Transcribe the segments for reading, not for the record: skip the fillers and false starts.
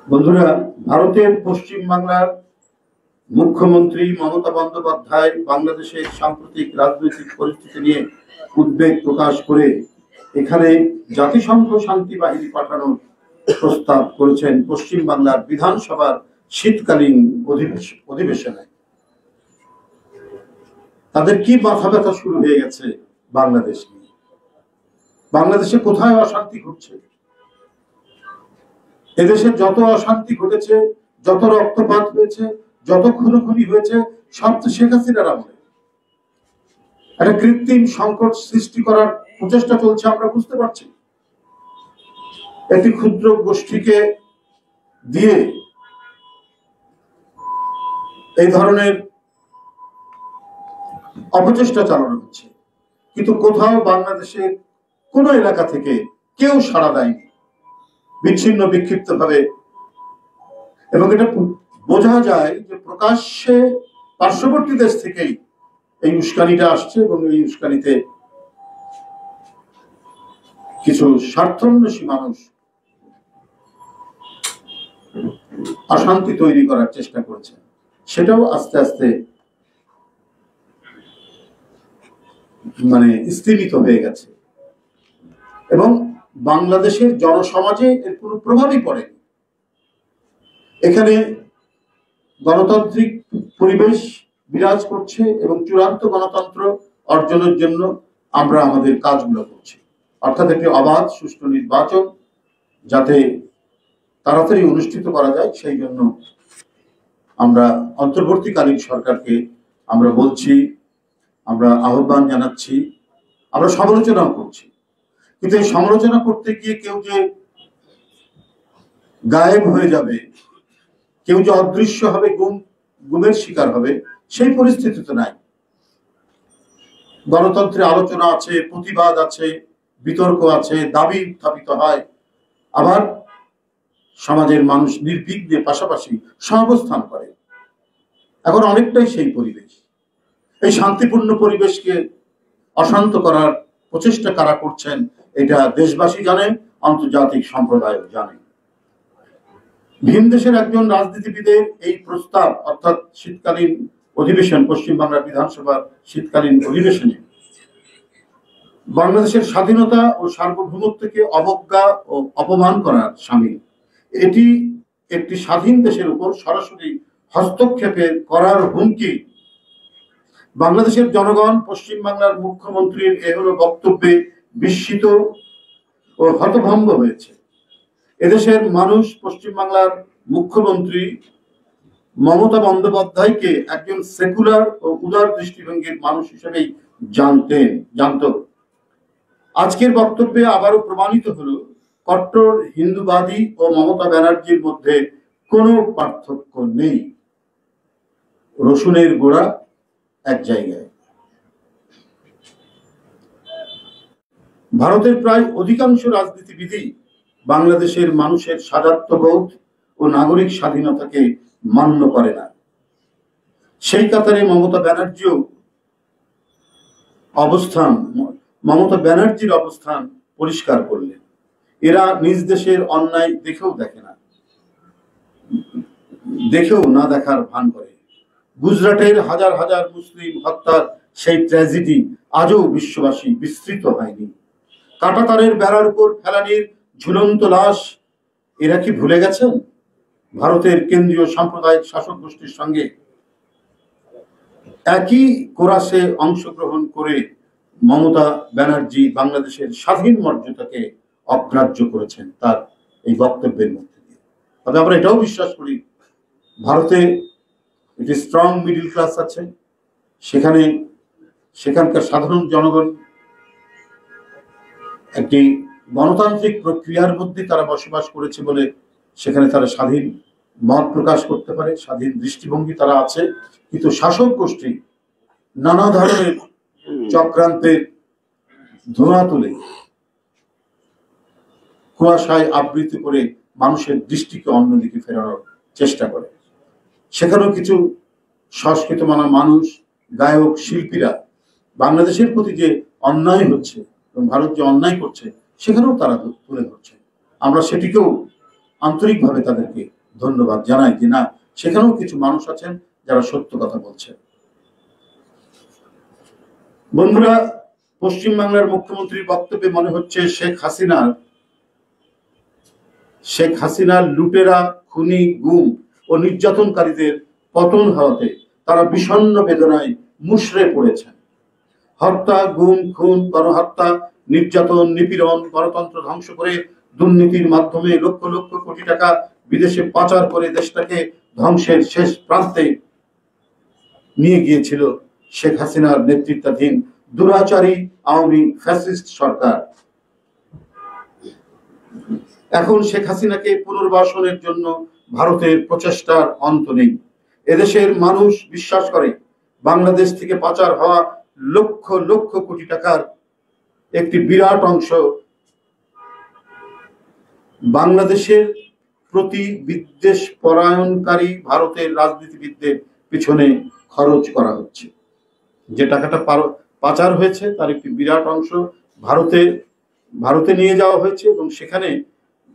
বন্ধুরা, ভারতের পশ্চিম বাংলার মুখ্যমন্ত্রী মমতা বন্দ্যোপাধ্যায় বাংলাদেশের সাম্প্রতিক রাজনৈতিক পরিস্থিতি নিয়ে উদ্বেগ প্রকাশ করে এখানে জাতিসংঘ শান্তি বাহিনী পাঠানোর প্রস্তাব করেছেন পশ্চিম বাংলার বিধানসভার শীতকালীন অধিবেশনে। তাদের কি মাথা ব্যথা শুরু হয়ে গেছে বাংলাদেশ নিয়ে? বাংলাদেশে কোথায় অশান্তি ঘটছে? এদেশে যত অশান্তি ঘটেছে, যত রক্তপাত হয়েছে, যত খুনোখুনি হয়েছে, সব তো শেখ হাসিনার আমলে। একটা কৃত্রিম সংকট সৃষ্টি করার প্রচেষ্টা চলছে, আমরা বুঝতে পারছি। একটি ক্ষুদ্র গোষ্ঠীকে দিয়ে এই ধরনের অপচেষ্টা চালানো হচ্ছে, কিন্তু কোথাও বাংলাদেশের কোন এলাকা থেকে কেউ সাড়া দেয়নি, বিচ্ছিন্ন বিক্ষিপ্ত ভাবে। এবং এটা বোঝা যায় যে প্রকাশ্যে পার্শ্ববর্তী দেশ থেকেই এই উস্কানিটা আসছে, এবং এই উস্কানিতে কিছু স্বার্থান্বেষী মানুষ অশান্তি তৈরি করার চেষ্টা করেছে। সেটাও আস্তে আস্তে স্থিমিত হয়ে গেছে, এবং বাংলাদেশের জনসমাজে এর কোনো প্রভাবই পড়েনি। এখানে গণতান্ত্রিক পরিবেশ বিরাজ করছে, এবং চূড়ান্ত গণতন্ত্র অর্জনের জন্য আমরা আমাদের কাজগুলো করছি। অর্থাৎ একটি অবাধ সুষ্ঠু নির্বাচন যাতে তাড়াতাড়ি অনুষ্ঠিত করা যায়, সেই জন্য আমরা অন্তর্বর্তীকালীন সরকারকে আমরা বলছি, আমরা আহ্বান জানাচ্ছি, আমরা সমালোচনাও করছি। কিন্তু এই সমালোচনা করতে গিয়ে কেউ যে গায়েব হয়ে যাবে, কেউ যে অদৃশ্য হবে, গুমের শিকার হবে, সেই পরিস্থিতি তো নাই। গণতন্ত্রে আলোচনা আছে, প্রতিবাদ আছে, বিতর্ক আছে, দাবি উত্থাপিত হয়, আবার সমাজের মানুষ নির্বিঘ্নে পাশাপাশি সহাবস্থান করে। এখন অনেকটাই সেই পরিবেশ। এই শান্তিপূর্ণ পরিবেশকে অশান্ত করার প্রচেষ্টা কারা করছেন, এটা দেশবাসী জানেন, আন্তর্জাতিক সম্প্রদায় জানে। ভিন দেশের একজন রাজনীতিবিদের এই প্রস্তাব, অর্থাৎ শীতকালীন অধিবেশন, পশ্চিম বাংলার বিধানসভার শীতকালীন অধিবেশনে বাংলাদেশের স্বাধীনতা ও সার্বভৌমত্বকে অবজ্ঞা ও অপমান করার সামিল। এটি একটি স্বাধীন দেশের উপর সরাসরি হস্তক্ষেপের করার হুমকি। বাংলাদেশের জনগণ পশ্চিম বাংলার মুখ্যমন্ত্রীর এহলো বক্তব্যে বিস্মিত ও হতভম্ব হয়েছে। এদেশের মানুষ পশ্চিম বাংলার মুখ্যমন্ত্রী মমতা বন্দ্যোপাধ্যায়কে একজন সেকুলার ও উদার দৃষ্টিভঙ্গির মানুষ হিসেবেই জানত। আজকের বক্তব্যে আবারও প্রমাণিত হলো কট্টর হিন্দুবাদী ও মমতা ব্যানার্জির মধ্যে কোনো পার্থক্য নেই। রসুনের গোড়া এক জায়গায়। ভারতের প্রায় অধিকাংশ রাজনীতিবিদই বাংলাদেশের মানুষের স্বাধীনতাবোধ ও নাগরিক স্বাধীনতাকে মান্য করে না। সেই কাতারে মমতা ব্যানার্জির অবস্থান পরিষ্কার করলেন। এরা নিজ দেশের অন্যায় দেখেও না দেখার ভান করে। গুজরাটের হাজার হাজার মুসলিম হত্যার সেই ট্র্যাজেডি আজও বিশ্ববাসী বিস্মৃত হয়নি। কাঁটাতারের বেড়ার উপর ফেলানির ঝুলন্ত লাশ এরা কি ভুলে গেছেন? ভারতের কেন্দ্রীয় সাম্প্রদায়িক শাসক গোষ্ঠীর সঙ্গে একই কোরাসে অংশগ্রহণ করে মমতা ব্যানার্জি বাংলাদেশের স্বাধীন মর্যাদাকে অগ্রাহ্য করেছেন তার এই বক্তব্যের মধ্যে দিয়ে। তবে আমরা এটাও বিশ্বাস করি, ভারতে একটি স্ট্রং মিডল ক্লাস আছে, সেখানকার সাধারণ জনগণ একটি গণতান্ত্রিক প্রক্রিয়ার মধ্যে তারা বসবাস করেছে বলে সেখানে তারা স্বাধীন মত প্রকাশ করতে পারে, স্বাধীন দৃষ্টিভঙ্গি তারা আছে। কিন্তু শাসক গোষ্ঠী নানা ধরনের চক্রান্তের ধোঁয়া তুলে কুয়াশায় আবৃত করে মানুষের দৃষ্টিকে অন্যদিকে ফেরানোর চেষ্টা করে। সেখানেও কিছু সংস্কৃত মানা মানুষ, গায়ক, শিল্পীরা বাংলাদেশের প্রতি যে অন্যায় হচ্ছে এবং ভারত যে অন্যায় করছে সেখানেও তারা তুলে ধরছে। আমরা সেটিকেও আন্তরিকভাবে তাদেরকে ধন্যবাদ জানাই যে না, সেখানেও কিছু মানুষ আছেন যারা সত্য কথা বলছেন। বন্ধুরা, পশ্চিমবাংলার মুখ্যমন্ত্রীর বক্তব্যে মনে হচ্ছে শেখ হাসিনার লুটেরা, খুনি, গুম ও নির্যাতনকারীদের পতন হওয়াতে তারা বিষণ্ণ বেদনায় মুষড়ে পড়েছেন। হত্যা, গুম, খুন, গণহত্যা, নির্যাতন, নিপীড়ন, গণতন্ত্র ধ্বংস করে দুর্নীতির মাধ্যমে লক্ষ লক্ষ কোটি টাকা বিদেশে পাচার করে দেশটাকে ধ্বংসের শেষ প্রান্তে নিয়ে গিয়েছিল শেখ হাসিনার নেতৃত্বাধীন দুরাচারী আওয়ামী ফ্যাসিস্ট সরকার। এখন শেখ হাসিনাকে পুনর্বাসনের জন্য ভারতের প্রচেষ্টার অন্ত নেই। এদেশের মানুষ বিশ্বাস করে বাংলাদেশ থেকে পাচার হওয়া লক্ষ লক্ষ কোটি টাকার একটি বিরাট অংশ বাংলাদেশের প্রতি বিদ্বেষ পরায়ণকারী ভারতের রাজনীতিবিদদের পিছনে খরচ করা হচ্ছে। যে টাকাটা পাচার হয়েছে তার একটি বিরাট অংশ ভারতে নিয়ে যাওয়া হয়েছে এবং সেখানে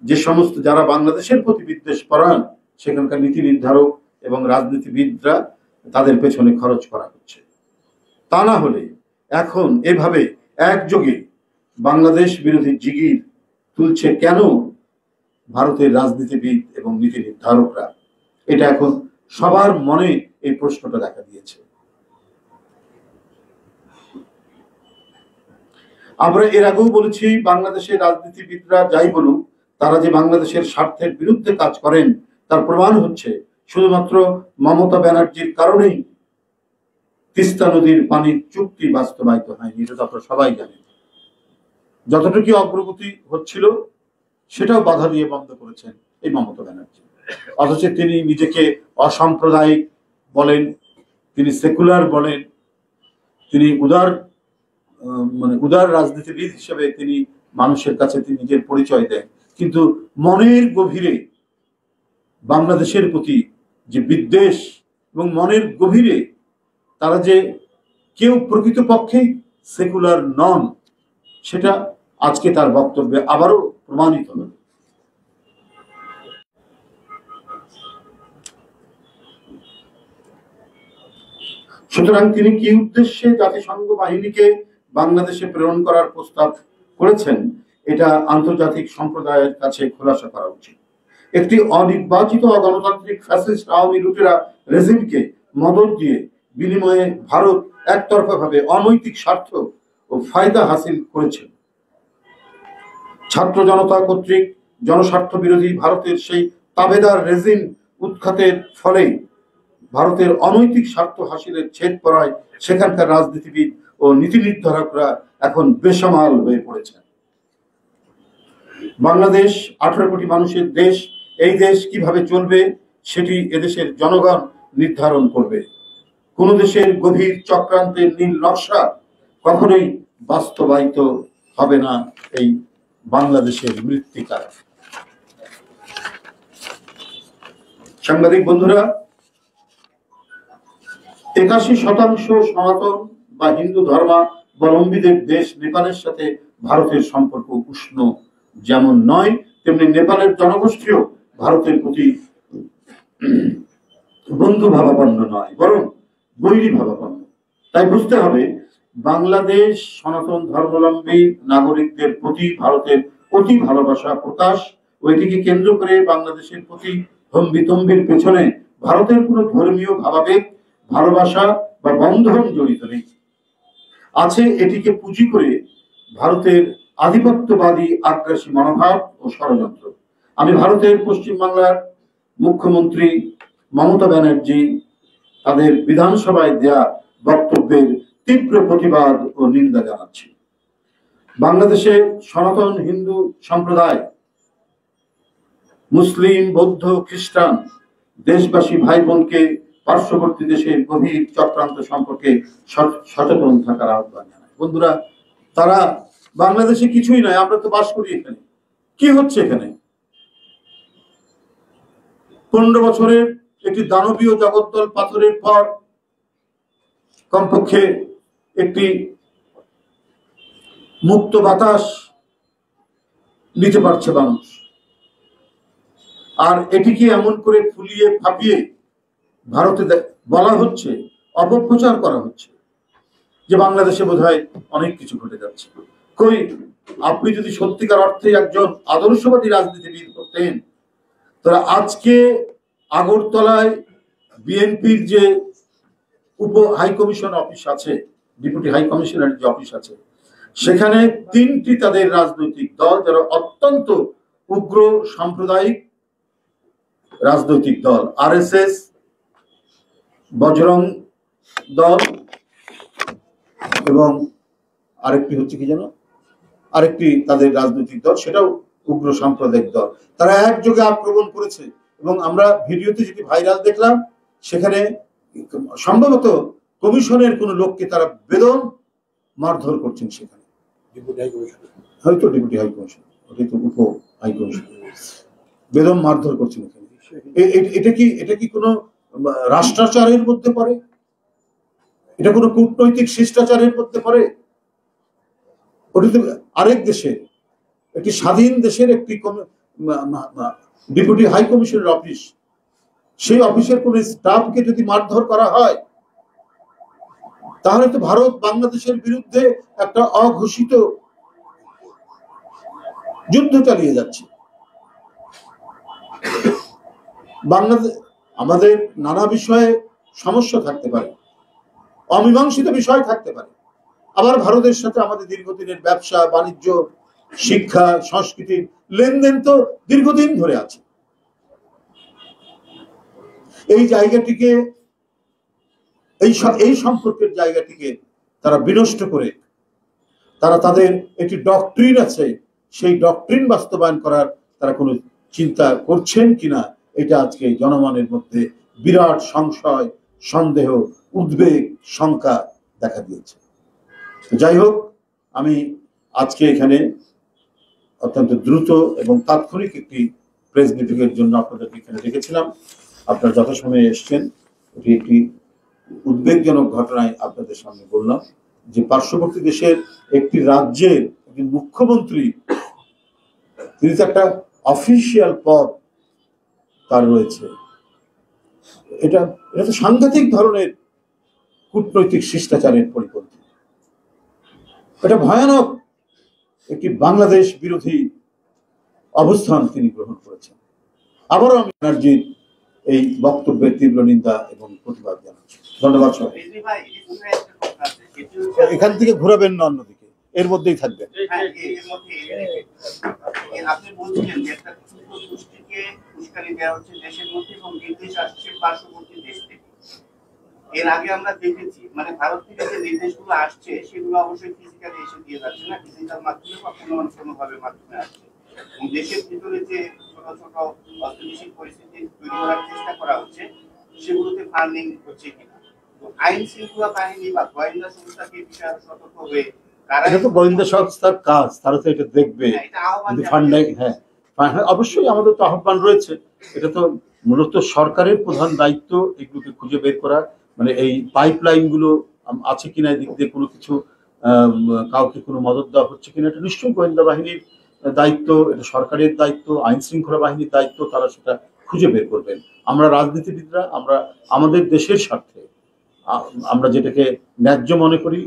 যে সমস্ত যারা বাংলাদেশের প্রতি বিদ্বেষ পরায়ণ সেখানকার নীতি নির্ধারক এবং রাজনীতিবিদরা তাদের পেছনে খরচ করা হচ্ছে। তা না হলে এখন এভাবে একযোগে বাংলাদেশ বিরোধী জিগির তুলছে কেন ভারতের রাজনীতিবিদ এবং নীতি নির্ধারকরা? এটা এখন সবার মনে এই প্রশ্নটা দেখা দিয়েছে। আমরা এর আগেও বলেছি, বাংলাদেশের রাজনীতিবিদরা যাই বলুক, তারা যে বাংলাদেশের স্বার্থের বিরুদ্ধে কাজ করেন তার প্রমাণ হচ্ছে শুধুমাত্র মমতা ব্যানার্জির কারণেই তিস্তা নদীর পানির চুক্তি বাস্তবায়িত হয়নি। এটা তো আপনারা সবাই জানেন। যতটুকু অগ্রগতি হচ্ছিল সেটাও বাধা দিয়ে বন্ধ করেছেন এই মমতা ব্যানার্জি। অথচ তিনি নিজেকে অসাম্প্রদায়িক বলেন, তিনি সেকুলার বলেন, তিনি উদার রাজনীতিবিদ হিসেবে তিনি মানুষের কাছে তিনি নিজের পরিচয় দেন, কিন্তু মনের গভীরে বাংলাদেশের প্রতি যে বিদ্বেষ এবং মনের গভীরে তারা যে কেউ প্রকৃতপক্ষেই সেকুলার নন, সেটা আজকে তার বক্তব্যে আবারও প্রমাণিত হল। সুতরাং তিনি কি উদ্দেশ্যে জাতিসংঘ বাহিনীকে বাংলাদেশে প্রেরণ করার প্রস্তাব করেছেন, এটা আন্তর্জাতিক সম্প্রদায়ের কাছে খোলাসা করা উচিত। একটি অনির্বাচিত অগণতান্ত্রিক ফ্যাসিস্ট আওয়ামী লুটেরা রেজিমকে মদদ দিয়ে বিনিময়ে ভারত একতরফাভাবে অনৈতিক স্বার্থ ও ফায়দা হাসিল করেছে। ছাত্র জনতা কর্তৃক জনস্বার্থ বিরোধী ভারতের সেই তাবেদার রেজিম উৎখাতের ফলে ভারতের অনৈতিক স্বার্থ হাসিলের ছেদ পড়ায় সেখানকার রাজনীতিবিদ ও নীতি নির্ধারকরা এখন বেসামাল হয়ে পড়েছেন। বাংলাদেশ 18 কোটি মানুষের দেশ। এই দেশ কিভাবে চলবে সেটি এদেশের জনগণ নির্ধারণ করবে। কোন দেশের গভীর চক্রান্তের নীল নকশা কখনোই বাস্তবায়িত হবে না এই বাংলাদেশের মৃত্তিকায়। সাংবাদিক বন্ধুরা, 81% সনাতন বা হিন্দু ধর্মাবলম্বীদের দেশ নেপালের সাথে ভারতের সম্পর্ক উষ্ণ যেমন নয়, তেমনি নেপালের জনগোষ্ঠীও ভারতের প্রতি বন্ধু ভাবাপন্ন নয়, বরং বৈরী ভাবাপন্ন। তাই বুঝতে হবে, বাংলাদেশ সনাতন ধর্মাবলম্বী নাগরিকদের প্রতি ভারতের অতি ভালোবাসা প্রকাশ ও এটিকে কেন্দ্র করে বাংলাদেশের প্রতি হম্বিতম্বির পেছনে ভারতের কোনো ধর্মীয় ভাবাবেগ, ভালোবাসা বা বন্ধন জড়িত নেই। আছে এটিকে পুঁজি করে ভারতের আধিপত্যবাদী আগ্রাসী মনোভাব ও ষড়যন্ত্র। আমি ভারতের পশ্চিমবাংলার মুখ্যমন্ত্রী মমতা ব্যানার্জি তাদের বিধানসভায় দেয়া বক্তব্যের তীব্র প্রতিবাদ ও নিন্দা জানাচ্ছি। বাংলাদেশে সনাতন হিন্দু সম্প্রদায়, মুসলিম, বৌদ্ধ, খ্রিস্টান দেশবাসী ভাই বোনকে পার্শ্ববর্তী দেশের গভীর চক্রান্ত সম্পর্কে সচেতন থাকার আহ্বান জানায়। বন্ধুরা, তারা বাংলাদেশে কিছুই নয়, আমরা তো বাস করি এখানে। কি হচ্ছে এখানে? 15 বছরের একটি দানবীয় জগদ্দল পাথরের পর কমপক্ষে একটি মুক্ত বাতাস নিতে পারছে মানুষ। আর এটিকে এমন করে ফুলিয়ে ফাঁপিয়ে ভারতে বলা হচ্ছে, অপপ্রচার করা হচ্ছে যে বাংলাদেশে বোধহয় অনেক কিছু ঘটে যাচ্ছে। কই, আপনি যদি সত্যিকার অর্থে একজন আদর্শবাদী রাজনীতিবিদ হতেন, তারা আজকে আগরতলায় বিএনপির যে উপ হাইকমিশন অফিস আছে, ডেপুটি হাই কমিশনার যে অফিস আছে, সেখানে 3টি তাদের রাজনৈতিক দল, যারা অত্যন্ত উগ্র সাম্প্রদায়িক রাজনৈতিক দল, আরএসএস, বজরং দল এবং আরেকটি হচ্ছে কি যেন, আরেকটি তাদের রাজনৈতিক দল, সেটাও উগ্র সাম্প্রদায়িক দল, তারা একযোগে আক্রমণ করেছে। এবং আমরা ভিডিওতে যেটি ভাইরাল দেখলাম, সেখানে সম্ভবত কমিশনের কোন লোককে তারা বেদম মারধর করছেন, সেখানে হয়তো ডেপুটি হাই কমিশন, ওটাই তো উপ হাই কমিশন, বেদম মারধর করছেন এখানে। এটা কি কোনো রাষ্ট্রাচারের মধ্যে পড়ে? এটা কোনো কূটনৈতিক শিষ্টাচারের মধ্যে পড়ে? ওটা তো আরেক দেশের, একটি স্বাধীন দেশের একটি ডেপুটি হাই কমিশনের অফিস, সেই অফিসের কোন স্টাফকে যদি মারধর করা হয়, তাহলে তো ভারত বাংলাদেশের বিরুদ্ধে একটা অঘোষিত যুদ্ধ চালিয়ে যাচ্ছে। বাংলাদেশ, আমাদের নানা বিষয়ে সমস্যা থাকতে পারে, অমীমাংসিত বিষয় থাকতে পারে, আবার ভারতের সাথে আমাদের দীর্ঘদিনের ব্যবসা বাণিজ্য, শিক্ষা, সংস্কৃতির লেনদেন তো দীর্ঘদিন ধরে আছে। এই জায়গাটিকে, এই সম্পর্কের জায়গাটিকে তারা বিনষ্ট করে, তারা তাদের একটি ডক্ট্রিন আছে, সেই ডক্ট্রিন বাস্তবায়ন করার তারা কোনো চিন্তা করছেন কিনা, এটা আজকে জনমনের মধ্যে বিরাট সংশয়, সন্দেহ, উদ্বেগ, শঙ্কা দেখা দিয়েছে। যাই হোক, আমি আজকে এখানে অত্যন্ত দ্রুত এবং তাৎক্ষণিক একটি প্রেস ব্রিফিংয়ের জন্য আপনাদেরকে এখানে রেখেছিলাম। আপনারা যথাসময়ে এসছেন। এটি একটি উদ্বেগজনক ঘটনায় আপনাদের সামনে বললাম যে পার্শ্ববর্তী দেশের একটি রাজ্যের একটি মুখ্যমন্ত্রী, তিনি তো একটা অফিসিয়াল পদ তার রয়েছে, এটা তো সাংঘাতিক ধরনের কূটনৈতিক শিষ্টাচারের পরিপন্থী। এটা ভয়ানক একটি বাংলাদেশ বিরোধী অবস্থান তিনি গ্রহণ করেছেন। আবারও আমি ব্যানার্জির এই বক্তব্যের তীব্র নিন্দা এবং প্রতিবাদ জানাচ্ছি। ধন্যবাদ সবাই। এখান থেকে ঘুরাবেন না, অন্যদিকে, এর মধ্যেই থাকবেন। আপনি বলছিলেন যে একটা গোষ্ঠীকে উস্কানি দেওয়া হচ্ছে দেশের মধ্যে এবং নির্দেশ আসছে পার্শ্ববর্তী দেশ থেকে। এর আগে আমরা দেখেছি, মানে ভারত থেকে যে নির্দেশগুলো আসছে সেগুলো অবশ্যই ফিজিক্যালি এসে দিয়ে যাচ্ছে না, ডিজিটাল মাধ্যমে বা কোনোভাবে মাধ্যমে আসছে। এবং দেশের ভিতরে যে ছোট ছোট অস্থিতিশীল পরিস্থিতি তৈরি করার চেষ্টা করা হচ্ছে, সেগুলোতে ফান্ডিং হচ্ছে কিনা। তো আইন শৃঙ্খলা বাহিনী বা গোয়েন্দা সংস্থাকে বিষয়ে সতর্ক হয়ে, এটা তো গোয়েন্দা সংস্থার কাজ, তারা তো এটা দেখবে। হ্যাঁ, অবশ্যই আমাদের তো আহ্বান রয়েছে। এটা তো মূলত সরকারের প্রধান দায়িত্ব এগুলোকে খুঁজে বের করা, মানে এই পাইপলাইন গুলো আছে কিনা, এদিক দিয়ে কোনো কিছু কাউকে কোনো মদত দেওয়া হচ্ছে কিনা, এটা নিশ্চয়ই গোয়েন্দা বাহিনীর দায়িত্ব, এটা সরকারের দায়িত্ব, আইন শৃঙ্খলা বাহিনীর দায়িত্ব, তারা সেটা খুঁজে বের করবেন। আমরা রাজনীতিবিদরা, আমরা আমাদের দেশের স্বার্থে আমরা যেটাকে ন্যায্য মনে করি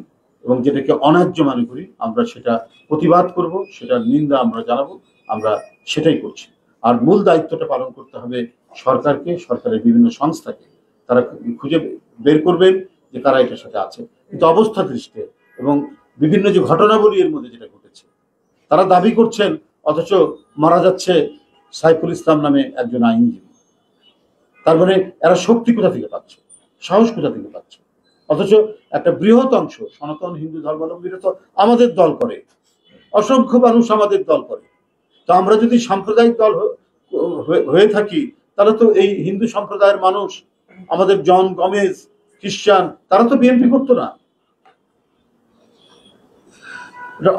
এবং যেটাকে অন্যায্য মনে করি, আমরা সেটা প্রতিবাদ করব, সেটার নিন্দা আমরা জানাবো, আমরা সেটাই করছি। আর মূল দায়িত্বটা পালন করতে হবে সরকারকে, সরকারের বিভিন্ন সংস্থাকে। তারা খুঁজে বের করবেন যে কারা এটার সাথে আছে। কিন্তু অবস্থা দৃষ্টে এবং বিভিন্ন যে ঘটনাবলী এর মধ্যে যেটা ঘটেছে, তারা দাবি করছেন, অথচ মারা যাচ্ছে সাইফুল ইসলাম নামে একজন আইনজীবী। তার মানে এরা শক্তি কোথা থেকে পাচ্ছে, সাহস কোথা থেকে পাচ্ছে? অথচ একটা বৃহৎ অংশ সনাতন হিন্দু ধর্মাবলম্বীরা তো আমাদের দল করে, অসংখ্য মানুষ আমাদের দল করে। তো আমরা যদি সাম্প্রদায়িক দল হয়ে থাকি, তাহলে তো এই হিন্দু সম্প্রদায়ের মানুষ, আমাদের জন গমেজ, খ্রিস্টান, তারা তো বিএনপি করতো না।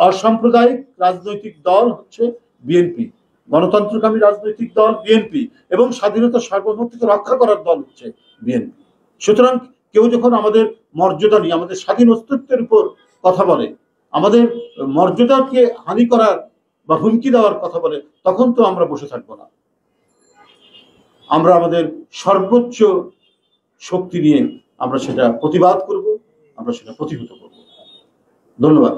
অসাম্প্রদায়িক রাজনৈতিক দল হচ্ছে বিএনপি, গণতন্ত্রকামী রাজনৈতিক দল বিএনপি, এবং স্বাধীনতা সার্বভৌমত্বকে রক্ষা করার দল হচ্ছে বিএনপি। সুতরাং কেউ যখন আমাদের মর্যাদা নিয়ে, আমাদের স্বাধীন অস্তিত্বের উপর কথা বলে, আমাদের মর্যাদাকে হানি করার বা হুমকি দেওয়ার কথা বলে, তখন তো আমরা বসে থাকবো না। আমরা আমাদের সর্বোচ্চ শক্তি নিয়ে আমরা সেটা প্রতিবাদ করব, আমরা সেটা প্রতিহত করব। ধন্যবাদ।